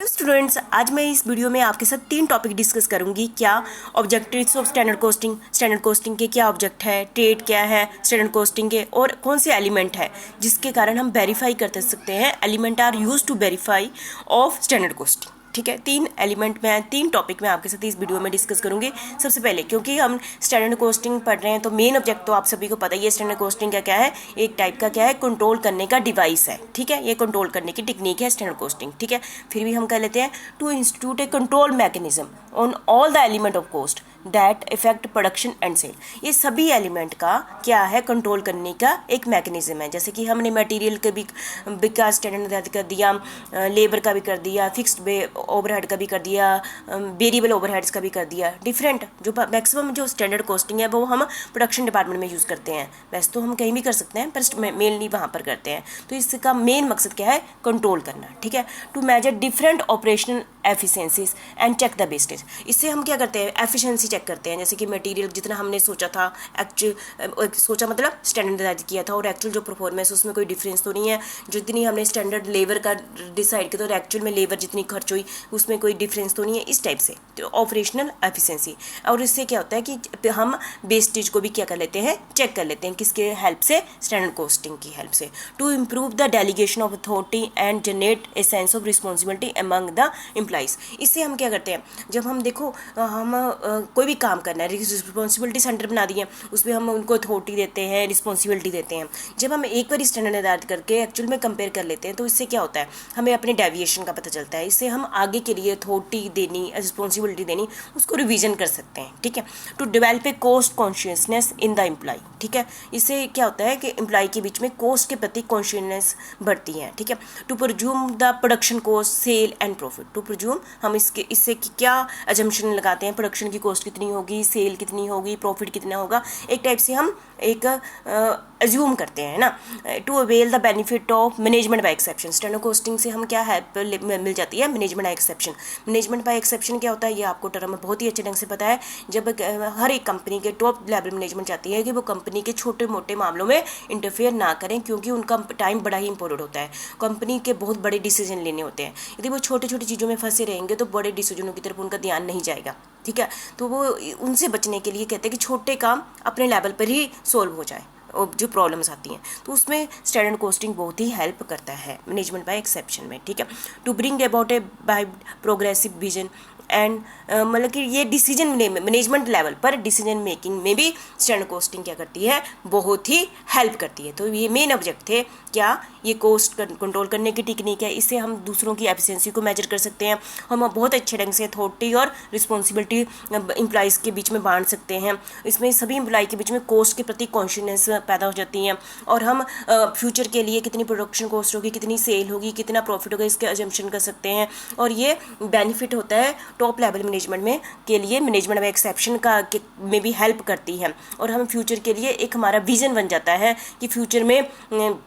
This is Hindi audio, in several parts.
स्टूडेंट्स, आज मैं इस वीडियो में आपके साथ 3 टॉपिक डिस्कस करूंगी। क्या ऑब्जेक्टिव्स ऑफ स्टैंडर्ड कोस्टिंग के क्या ऑब्जेक्ट है, ट्रेड क्या है स्टैंडर्ड कोस्टिंग के, और कौन से एलिमेंट है जिसके कारण हम वेरीफाई कर सकते हैं। Element are use to verify of standard costing. ठीक है, 3 एलिमेंट में 3 टॉपिक मैं आपके साथ इस वीडियो में डिस्कस करूंगी। सबसे पहले, क्योंकि हम स्टैंडर्ड कोस्टिंग पढ़ रहे हैं तो मेन ऑब्जेक्ट तो आप सभी को पता ही है। स्टैंडर्ड कोस्टिंग का क्या है, एक टाइप का क्या है, कंट्रोल करने का डिवाइस है। ठीक है, ये कंट्रोल करने की टेक्निक है स्टैंडर्ड कोस्टिंग। ठीक है, फिर भी हम कह लेते हैं to institute a control mechanism on all the element of cost that effect production and sale. ये सभी एलिमेंट का क्या है, कंट्रोल करने का एक मैकेनिज्म है। जैसे कि हमने मटेरियल के भी का स्टैंडर्ड कर दिया, लेबर का भी कर दिया, फिक्स्ड ओवरहेड का भी कर दिया, वेरिएबल ओवरहेड्स का भी कर दिया। डिफरेंट जो मैक्सिमम जो स्टैंडर्ड कोस्टिंग है वो हम प्रोडक्शन डिपार्टमेंट में यूज़ करते हैं। वैसे तो हम कहीं भी कर सकते हैं पर मेनली वहाँ पर करते हैं। तो इसका मेन मकसद क्या है, कंट्रोल करना। ठीक है, to measure different operational efficiencies and check the wastage. इससे हम क्या करते हैं, एफिशिएंसी चेक करते हैं। जैसे कि मटेरियल जितना हमने सोचा था, सोचा मतलब स्टैंडर्डाइज किया था, और एक्चुअल जो परफॉर्मेंस उसमें कोई डिफरेंस तो नहीं है। जितनी हमने स्टैंडर्ड लेबर का डिसाइड किया तो एक्चुअल में लेबर जितनी खर्च हुई उसमें कोई डिफरेंस तो नहीं है। इस टाइप से तो ऑपरेशनल एफिशिएंसी। और इससे क्या होता है कि हम वेस्टेज को भी क्या कर लेते हैं, चेक कर लेते हैं। किसके हेल्प से, स्टैंडर्ड कोस्टिंग की हेल्प से। To improve the delegation of authority and generate a sense of responsibility among the employees. इससे हम क्या करते हैं, जब हम देखो हम कोई भी काम करना है, रिस्पॉन्सिबिलिटी सेंटर बना दिए, उसमें हम उनको अथॉरिटी देते हैं, रिस्पॉन्सिबिलिटी देते हैं। जब हम एक बार स्टैंडर्ड निर्धारित करके एक्चुअल में कंपेयर कर लेते हैं तो इससे क्या होता है, हमें अपने डेविएशन का पता चलता है। इससे हम आगे के लिए अथॉरिटी देनी, रिस्पॉन्सिबिलिटी देनी, उसको रिवीजन कर सकते हैं। ठीक है, to develop a cost consciousness in the employ. ठीक है, इससे क्या होता है कि एम्प्लॉय के बीच में कोस्ट के प्रति कॉन्शियसनेस बढ़ती है। ठीक है, to presume the production cost, sale and profit. To presume, हम इससे क्या अजम्पशन लगाते हैं, प्रोडक्शन की कॉस्ट कितनी होगी, सेल कितनी होगी, प्रॉफिट कितना होगा, एक टाइप से हम एक अज्यूम करते हैं ना। To avail the benefit of management by exception. Standard costing से हम क्या हेल्प मिल जाती है, management by exception. Management by exception क्या होता है, ये आपको टर्म बहुत ही अच्छे ढंग से पता है। जब हर एक कंपनी के टॉप लेवल मैनेजमेंट चाहती है कि वो कंपनी के छोटे मोटे मामलों में इंटरफेयर ना करें, क्योंकि उनका टाइम बड़ा ही इंपॉर्टेंट होता है। कंपनी के बहुत बड़े डिसीजन लेने होते हैं। यदि वो छोटी छोटी चीज़ों में फंसे रहेंगे तो बड़े डिसीजनों की तरफ उनका ध्यान नहीं जाएगा। ठीक है, तो वो उनसे बचने के लिए कहते हैं कि छोटे काम अपने लेवल पर ही सोल्व हो जाए, और जो प्रॉब्लम्स आती हैं तो उसमें स्टैंडर्ड कोस्टिंग बहुत ही हेल्प करता है मैनेजमेंट बाय एक्सेप्शन में। ठीक है, to bring about a by progressive vision and मतलब कि ये डिसीजन मैनेजमेंट लेवल पर डिसीजन मेकिंग में भी स्टैंडर्ड कोस्टिंग क्या करती है, बहुत ही हेल्प करती है। तो ये मेन ऑब्जेक्ट थे क्या, ये कोस्ट कंट्रोल करने की टेक्निक है। इससे हम दूसरों की एफिशिएंसी को मेजर कर सकते हैं। हम बहुत अच्छे ढंग से अथॉरिटी और रिस्पॉन्सिबिलिटी एम्प्लॉइज़ के बीच में बांट सकते हैं। इसमें सभी एम्प्लॉय के बीच में कोस्ट के प्रति कॉन्शियसनेस पैदा हो जाती हैं, और हम फ्यूचर के लिए कितनी प्रोडक्शन कॉस्ट होगी, कितनी सेल होगी, कितना प्रॉफिट होगा, इसके अजम्पशन कर सकते हैं। और ये बेनिफिट होता है टॉप लेवल मैनेजमेंट में के लिए, मैनेजमेंट बाय एक्सेप्शन का में भी हेल्प करती है। और हम फ्यूचर के लिए एक हमारा विजन बन जाता है कि फ्यूचर में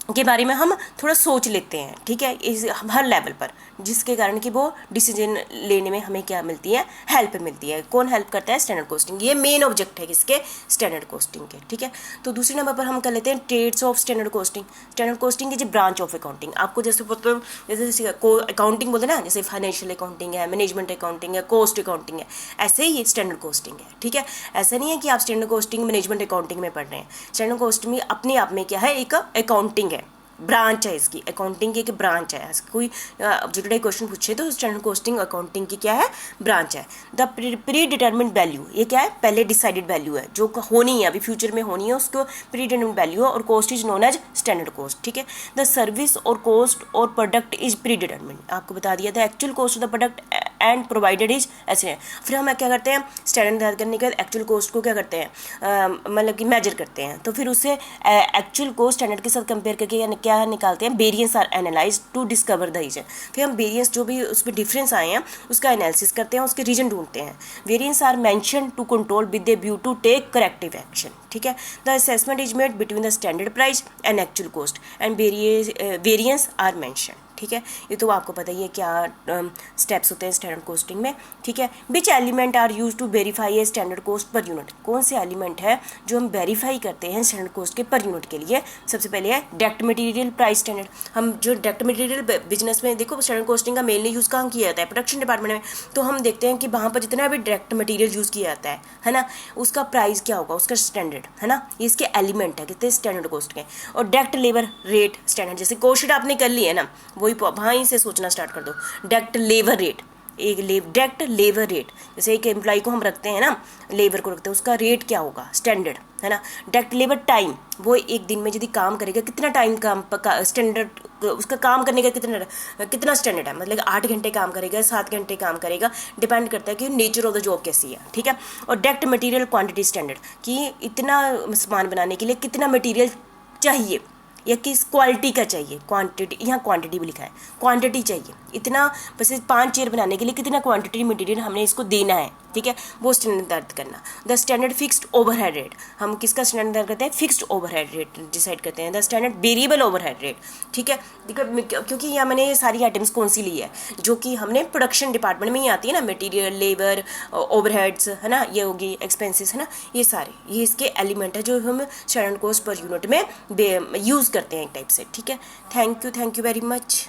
के बारे में हम थोड़ा सोच लेते हैं। ठीक है, इस हर लेवल पर, जिसके कारण कि वो डिसीजन लेने में हमें क्या मिलती है, हेल्प मिलती है। कौन हेल्प करता है, स्टैंडर्ड कोस्टिंग। ये मेन ऑब्जेक्ट है किसके, स्टैंडर्ड कोस्टिंग के। ठीक है, तो दूसरे नंबर पर हम कर लेते हैं trades of standard costing. Standard costing की जो ब्रांच ऑफ अकाउंटिंग, आपको जैसे मतलब जैसे अकाउंटिंग बोलते हैं ना, जैसे फाइनेंशियल अकाउंटिंग है, मैनेजमेंट अकाउंटिंग है, कॉस्ट अकाउंटिंग है, ऐसे ही ये स्टैंडर्ड कोस्टिंग है। ठीक है, ऐसा नहीं है कि आप स्टैंडर्ड कोस्टिंग मैनेजमेंट अकाउंटिंग में पढ़ रहे हैं। स्टैंडर्ड कोस्टिंग अपने आप में क्या है, एक अकाउंटिंग है, ब्रांच है इसकी, अकाउंटिंग की एक ब्रांच है। कोई ऑब्जेक्टिव क्वेश्चन पूछे तो स्टैंडर्ड कोस्टिंग अकाउंटिंग की क्या है, ब्रांच है। द प्री डिटर्मिन्ड वैल्यू, ये क्या है, पहले डिसाइडेड वैल्यू है जो होनी है, अभी फ्यूचर में होनी है, उसको प्री डिटर्मिन्ड वैल्यू है। और cost is known as standard cost. ठीक है, द सर्विस और कॉस्ट और प्रोडक्ट इज प्री डिटर्मिन्ड, आपको बता दिया था। Actual cost of the product and provided is, ऐसे है। फिर हम क्या करते हैं, स्टैंडर्ड निर्धारित करने के बाद एक्चुअल कॉस्ट को क्या करते हैं, मतलब कि मेजर करते हैं। तो फिर उससे एक्चुअल कॉस्ट स्टैंडर्ड के साथ कंपेयर करके क्या निकालते हैं, variance are analyse to discover the reason. फिर हम वेरिएंस जो भी उसमें डिफरेंस आए हैं उसका एनालिसिस करते हैं, उसके रीजन ढूंढते हैं। Variance are mention to control with a view to take corrective action. ठीक है, the assessment is made between the standard price and actual cost and variance are mention. ठीक है, ये तो आपको पता ही है क्या स्टेप्स होते हैं स्टैंडर्ड कॉस्टिंग में, ठीक है। Which element are use to verify a standard cost per unit, कौन से एलिमेंट है जो हम वेरीफाई करते हैं स्टैंडर्ड कॉस्ट के पर यूनिट के लिए। सबसे पहले है डायरेक्ट मटेरियल प्राइस स्टैंडर्ड। हम जो डायरेक्ट मटेरियल बिजनेस में देखो स्टैंडर्ड कॉस्टिंग का मेनली यूज़ कहाँ किया जाता है, प्रोडक्शन डिपार्टमेंट में, तो हम देखते हैं कि वहाँ पर जितना भी डायरेक्ट मटेरियल यूज़ किया जाता है ना, उसका प्राइस क्या होगा, उसका स्टैंडर्ड, है ना, ये इसके एलिमेंट है कितने स्टैंडर्ड कॉस्ट के। और डायरेक्ट लेबर रेट स्टैंडर्ड, जैसे कॉस्ट शीट आपने कर ली है ना, वही वहीं से सोचना स्टार्ट कर दो। डायरेक्ट लेबर रेट, एक डायरेक्ट लेबर रेट, जैसे एक एम्प्लॉय को हम रखते हैं ना, लेबर को रखते हैं, उसका रेट क्या होगा, स्टैंडर्ड, है ना। डायरेक्ट लेबर टाइम, वो एक दिन में यदि काम करेगा कितना टाइम काम स्टैंडर्ड, उसका काम करने का कितना स्टैंडर्ड है, मतलब 8 घंटे काम करेगा, 7 घंटे काम करेगा, डिपेंड करता है कि नेचर ऑफ द जॉब कैसी है, ठीक है। और डायरेक्ट मटेरियल क्वांटिटी स्टैंडर्ड, कि इतना सामान बनाने के लिए कितना मटेरियल चाहिए या किस क्वालिटी का चाहिए, क्वांटिटी, यहाँ क्वांटिटी भी लिखा है, क्वांटिटी चाहिए इतना, बस 5 चेयर बनाने के लिए कितना क्वांटिटी मटेरियल हमने इसको देना है, ठीक है, वो स्टैंडर्ड दर्ज करना। The standard fixed overhead rate, हम किसका स्टैंडर्ड दर्ज करते हैं, फिक्स्ड ओवरहेड रेट डिसाइड करते हैं। The standard variable overhead rate, ठीक है, क्योंकि यहाँ मैंने ये सारी आइटम्स कौन सी ली है जो कि हमने प्रोडक्शन डिपार्टमेंट में ही आती है ना, मटेरियल, लेबर, ओवरहेड्स, है ना, ये होगी एक्सपेंसेस, है ना, ये सारे ये इसके एलिमेंट है जो हम स्टैंडर्ड कॉस्ट पर यूनिट में यूज़ करते हैं एक टाइप से, ठीक है। Thank you very much.